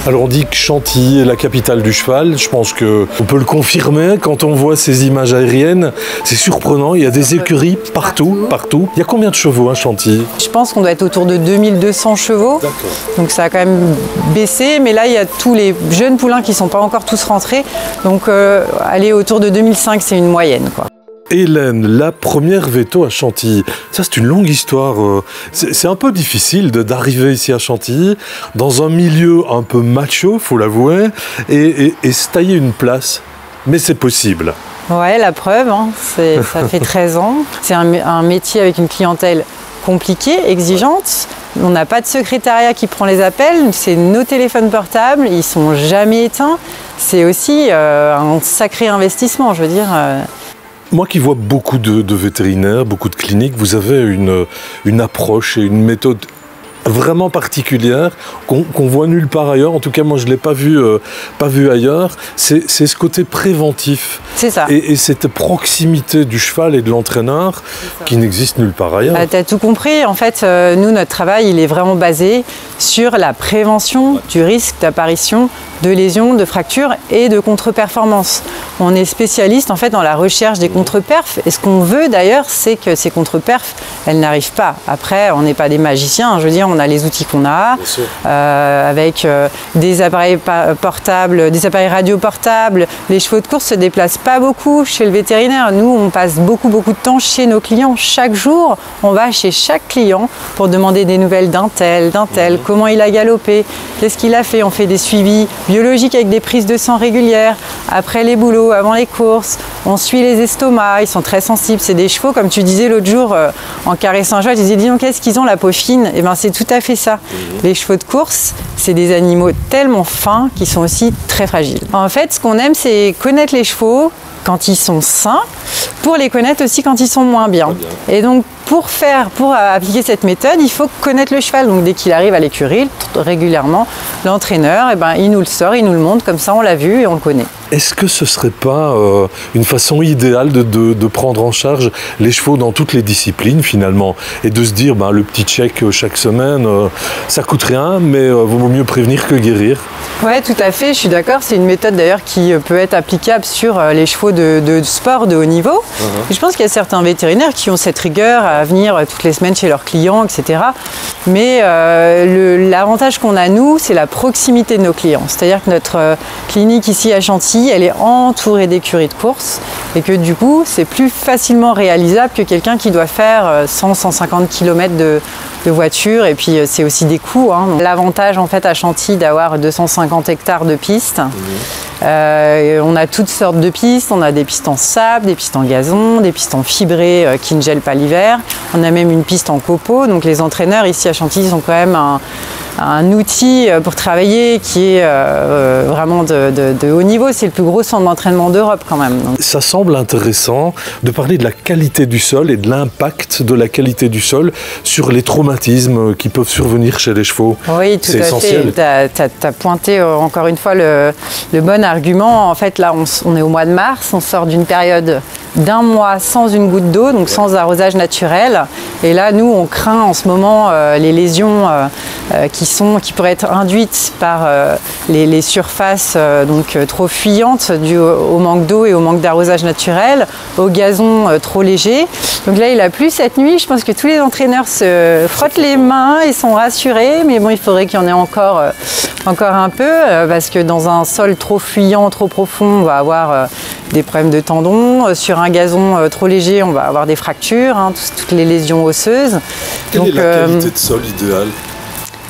Alors on dit que Chantilly est la capitale du cheval, je pense qu'on peut le confirmer quand on voit ces images aériennes, c'est surprenant, il y a des écuries partout. Il y a combien de chevaux à Chantilly? Je pense qu'on doit être autour de 2200 chevaux, donc ça a quand même baissé, mais là il y a tous les jeunes poulains qui ne sont pas encore tous rentrés, donc aller autour de 2005 c'est une moyenne, quoi. Hélène, la première veto à Chantilly, ça c'est une longue histoire, c'est un peu difficile d'arriver ici à Chantilly, dans un milieu un peu macho, faut l'avouer, et se tailler une place, mais c'est possible. Ouais, la preuve, hein, ça fait 13 ans, c'est un métier avec une clientèle compliquée, exigeante. On n'a pas de secrétariat qui prend les appels, c'est nos téléphones portables, ils ne sont jamais éteints, c'est aussi un sacré investissement, je veux dire. Moi qui vois beaucoup de vétérinaires, beaucoup de cliniques, vous avez une approche et une méthode vraiment particulière qu'on voit nulle part ailleurs. En tout cas, moi, je ne l'ai pas vu ailleurs. C'est ce côté préventif. C'est ça. Et cette proximité du cheval et de l'entraîneur qui n'existe nulle part ailleurs. Tu as tout compris. En fait, nous, notre travail, il est vraiment basé sur la prévention du risque d'apparition de lésions, de fractures et de contre-performances. On est spécialiste en fait dans la recherche des contre-perfs et ce qu'on veut d'ailleurs c'est que ces contre-perfs elles n'arrivent pas. Après on n'est pas des magiciens, je veux dire on a les outils qu'on a avec des appareils portables, des appareils radio portables. Les chevaux de course se déplacent pas beaucoup chez le vétérinaire. Nous on passe beaucoup de temps chez nos clients. Chaque jour on va chez chaque client pour demander des nouvelles d'un tel, comment il a galopé, qu'est-ce qu'il a fait. On fait des suivis biologiques avec des prises de sang régulières, après les boulots, avant les courses, on suit les estomacs, ils sont très sensibles, c'est des chevaux, comme tu disais l'autre jour, en caressant un cheval, je disais, dis donc, qu'est-ce qu'ils ont la peau fine? Et bien c'est tout à fait ça. Les chevaux de course, c'est des animaux tellement fins qu'ils sont aussi très fragiles. En fait, ce qu'on aime, c'est connaître les chevaux quand ils sont sains, pour les connaître aussi quand ils sont moins bien. Et donc, pour appliquer cette méthode, il faut connaître le cheval. Donc dès qu'il arrive à l'écurie, régulièrement, l'entraîneur, il nous le sort, il nous le montre, comme ça on l'a vu et on le connaît. Est-ce que ce ne serait pas une façon idéale de prendre en charge les chevaux dans toutes les disciplines finalement et de se dire le petit check chaque semaine, ça coûte rien mais vaut mieux prévenir que guérir? Oui, tout à fait, je suis d'accord. C'est une méthode d'ailleurs qui peut être applicable sur les chevaux de sport de haut niveau. Et je pense qu'il y a certains vétérinaires qui ont cette rigueur à venir toutes les semaines chez leurs clients, etc. Mais l'avantage qu'on a nous, c'est la proximité de nos clients. C'est-à-dire que notre clinique ici à Chantilly, elle est entourée d'écuries de course et que du coup, c'est plus facilement réalisable que quelqu'un qui doit faire 100-150 km de voiture et puis c'est aussi des coûts. L'avantage en fait à Chantilly d'avoir 250 hectares de pistes. On a toutes sortes de pistes, on a des pistes en sable, des pistes en gazon, des pistes en fibré qui ne gèlent pas l'hiver. On a même une piste en copeaux, donc les entraîneurs ici à Chantilly sont quand même un outil pour travailler qui est vraiment de haut niveau. C'est le plus gros centre d'entraînement d'Europe quand même. Donc. Ça semble intéressant de parler de la qualité du sol et de l'impact de la qualité du sol sur les traumatismes qui peuvent survenir chez les chevaux. Oui, tout à fait. Tu as pointé encore une fois le bon argument. En fait, là, on est au mois de mars, on sort d'une période d'un mois sans une goutte d'eau, donc sans arrosage naturel. Et là, nous, on craint en ce moment les lésions qui pourraient être induites par les surfaces trop fuyantes dues au manque d'eau et au manque d'arrosage naturel, au gazon trop léger. Donc là, il a plu cette nuit. Je pense que tous les entraîneurs se frottent les mains et sont rassurés. Mais bon, il faudrait qu'il y en ait encore un peu parce que dans un sol trop fuyant, trop profond, on va avoir des problèmes de tendons. Sur un gazon trop léger, on va avoir des fractures, toutes les lésions osseuses. Quelle est la qualité de sol idéale ?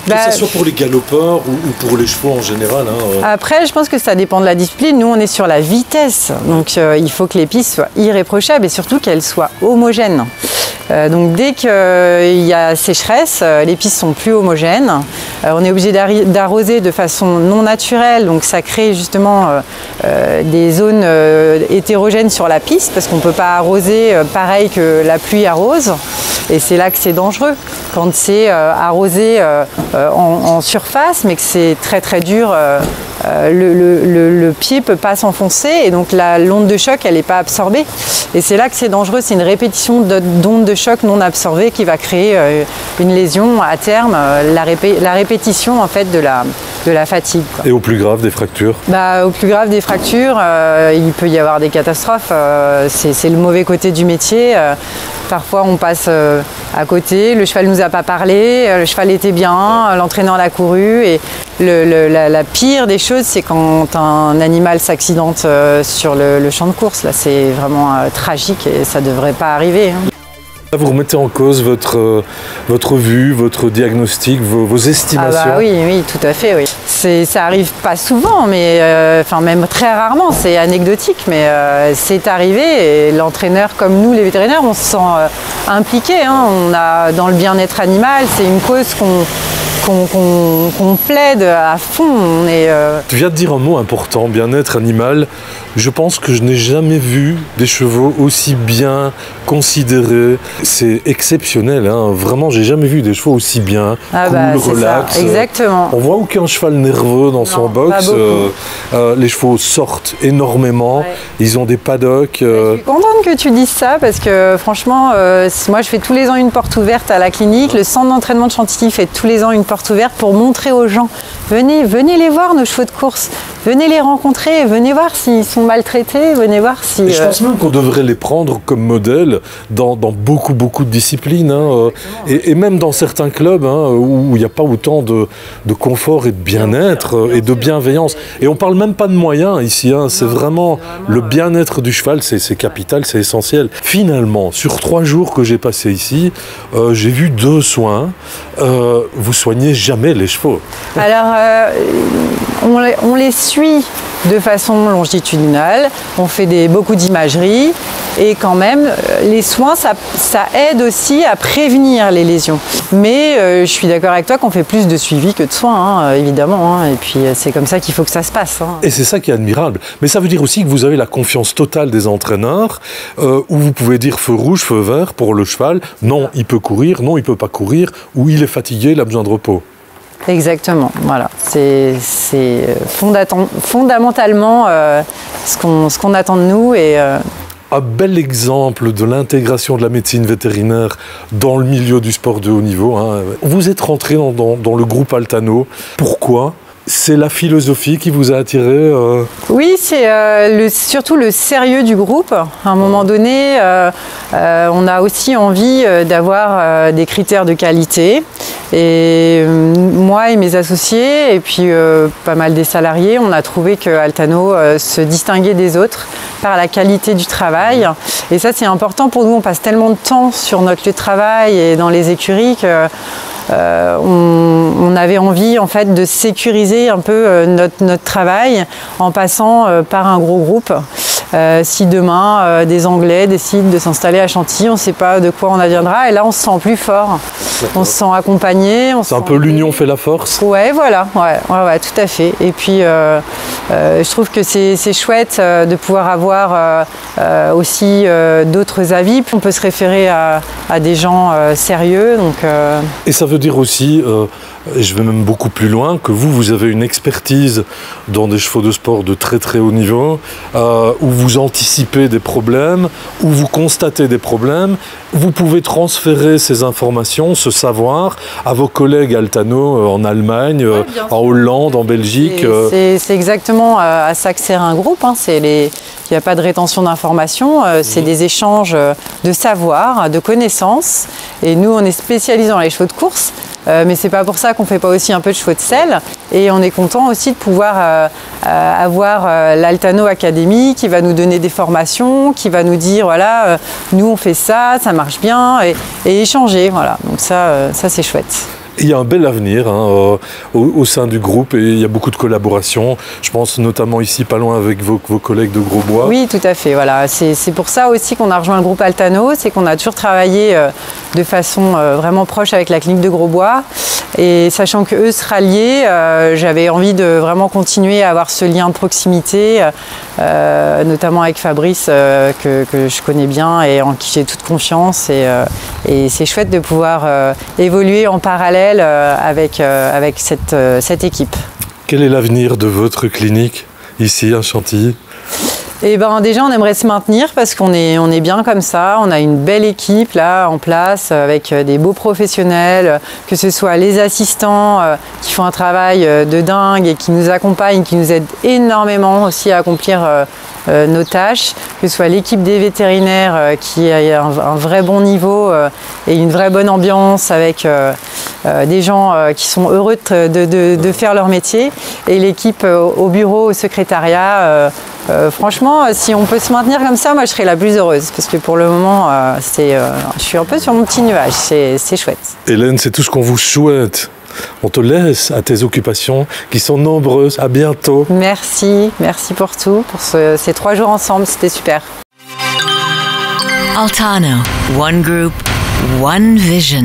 Que ce soit pour les galopeurs ou pour les chevaux en général. Après, je pense que ça dépend de la discipline. Nous, on est sur la vitesse. Donc, il faut que les pistes soient irréprochables et surtout qu'elles soient homogènes. Donc, dès qu'il y a sécheresse, les pistes sont plus homogènes. On est obligé d'arroser de façon non naturelle. Donc, ça crée justement des zones hétérogènes sur la piste parce qu'on ne peut pas arroser pareil que la pluie arrose. Et c'est là que c'est dangereux. Quand c'est arrosé en surface, mais que c'est très dur le pied ne peut pas s'enfoncer et donc l'onde de choc, elle n'est pas absorbée. Et c'est là que c'est dangereux, c'est une répétition d'ondes de choc non absorbées qui va créer une lésion à terme, la répétition en fait de la fatigue, quoi. Et au plus grave des fractures? Au plus grave des fractures, il peut y avoir des catastrophes. C'est le mauvais côté du métier. Parfois on passe à côté, le cheval ne nous a pas parlé, le cheval était bien, l'entraîneur l'a couru. Et la pire des choses, c'est quand un animal s'accidente sur le champ de course. Là, c'est vraiment tragique et ça ne devrait pas arriver, hein. Vous remettez en cause votre vue, votre diagnostic, vos estimations? Ah bah oui, tout à fait, oui. Ça arrive pas souvent, mais même très rarement, c'est anecdotique, mais c'est arrivé et l'entraîneur, comme nous les vétérinaires, on se sent impliqués, hein. On a dans le bien-être animal, c'est une cause qu'on plaide à fond. Tu viens de dire un mot important, bien-être animal. Je pense que je n'ai jamais vu des chevaux aussi bien considérés. C'est exceptionnel, hein. Vraiment, j'ai jamais vu des chevaux aussi bien, cool, relax. Ça. Exactement. On voit aucun cheval nerveux dans son box. Les chevaux sortent énormément. Ouais. Ils ont des paddocks. Je suis contente que tu dises ça parce que franchement, moi je fais tous les ans une porte ouverte à la clinique. Le centre d'entraînement de Chantilly fait tous les ans une porte ouverte pour montrer aux gens, venez les voir nos chevaux de course, venez les rencontrer, venez voir s'ils sont maltraités, venez voir si... Et je pense même qu'on devrait les prendre comme modèle dans beaucoup de disciplines, hein, et même dans certains clubs, hein, où il n'y a pas autant de confort et de bien-être et de bienveillance. Et on ne parle même pas de moyens ici, hein, c'est vraiment le bien-être du cheval, c'est capital, c'est essentiel. Finalement, sur 3 jours que j'ai passé ici, j'ai vu 2 soins. Vous soignez jamais les chevaux? Alors, on les suit de façon longitudinale, on fait beaucoup d'imagerie et quand même les soins ça aide aussi à prévenir les lésions. Mais je suis d'accord avec toi qu'on fait plus de suivi que de soins, hein, évidemment, hein, et puis c'est comme ça qu'il faut que ça se passe, hein. Et c'est ça qui est admirable. Mais ça veut dire aussi que vous avez la confiance totale des entraîneurs, où vous pouvez dire feu rouge, feu vert pour le cheval, non il peut courir, non il peut pas courir, ou il est fatigué, il a besoin de repos. Exactement, voilà. C'est fondamentalement ce qu'on attend de nous. Un bel exemple de l'intégration de la médecine vétérinaire dans le milieu du sport de haut niveau, hein. Vous êtes rentré dans le groupe Altano. Pourquoi ? C'est la philosophie qui vous a attiré? Oui, c'est surtout le sérieux du groupe. À un moment donné, on a aussi envie d'avoir des critères de qualité. Et moi et mes associés, et puis pas mal des salariés, on a trouvé que Altano se distinguait des autres par la qualité du travail. Et ça, c'est important pour nous. On passe tellement de temps sur notre lieu de travail et dans les écuries que on avait envie en fait de sécuriser un peu notre travail en passant par un gros groupe. Si demain des Anglais décident de s'installer à Chantilly, on ne sait pas de quoi on adviendra et là on se sent plus fort, on se sent accompagné. C'est un peu l'union fait la force. Ouais, voilà, ouais, tout à fait. Et puis je trouve que c'est chouette de pouvoir avoir aussi d'autres avis. On peut se référer à des gens sérieux. Donc, Et ça veut dire aussi, et je vais même beaucoup plus loin, que vous avez une expertise dans des chevaux de sport de très haut niveau, où vous anticipez des problèmes, où vous constatez des problèmes. Vous pouvez transférer ces informations, ce savoir, à vos collègues Altano en Allemagne, en Hollande, en Belgique. C'est exactement à ça que sert un groupe, hein. Il n'y a pas de rétention d'informations, c'est des échanges de savoir, de connaissances. Et nous, on est spécialisés dans les chevaux de course, mais c'est pas pour ça qu'on fait pas aussi un peu de chevaux de selle. Et on est content aussi de pouvoir avoir l'Altano Academy qui va nous donner des formations, qui va nous dire voilà, nous on fait ça, ça marche bien, et échanger. Voilà. Donc ça c'est chouette. Il y a un bel avenir, hein, au sein du groupe et il y a beaucoup de collaborations. Je pense notamment ici, pas loin avec vos collègues de Grosbois. Oui, tout à fait. Voilà. C'est pour ça aussi qu'on a rejoint le groupe Altano. C'est qu'on a toujours travaillé de façon vraiment proche avec la clinique de Grosbois. Et sachant qu'eux se ralliaient, j'avais envie de vraiment continuer à avoir ce lien de proximité, notamment avec Fabrice, que je connais bien et en qui j'ai toute confiance. Et c'est chouette de pouvoir évoluer en parallèle avec cette équipe. Quel est l'avenir de votre clinique ici à Chantilly? Et ben déjà on aimerait se maintenir parce qu'on est bien comme ça, on a une belle équipe là en place avec des beaux professionnels, que ce soit les assistants qui font un travail de dingue et qui nous accompagnent, qui nous aident énormément aussi à accomplir nos tâches, que ce soit l'équipe des vétérinaires qui a un vrai bon niveau et une vraie bonne ambiance avec des gens qui sont heureux de faire leur métier, et l'équipe au bureau, au secrétariat. Franchement, si on peut se maintenir comme ça, moi je serais la plus heureuse, parce que pour le moment, je suis un peu sur mon petit nuage, c'est chouette. Hélène, c'est tout ce qu'on vous souhaite. On te laisse à tes occupations qui sont nombreuses. À bientôt. Merci pour tout, pour ces 3 jours ensemble, c'était super. Altano, one group, one vision.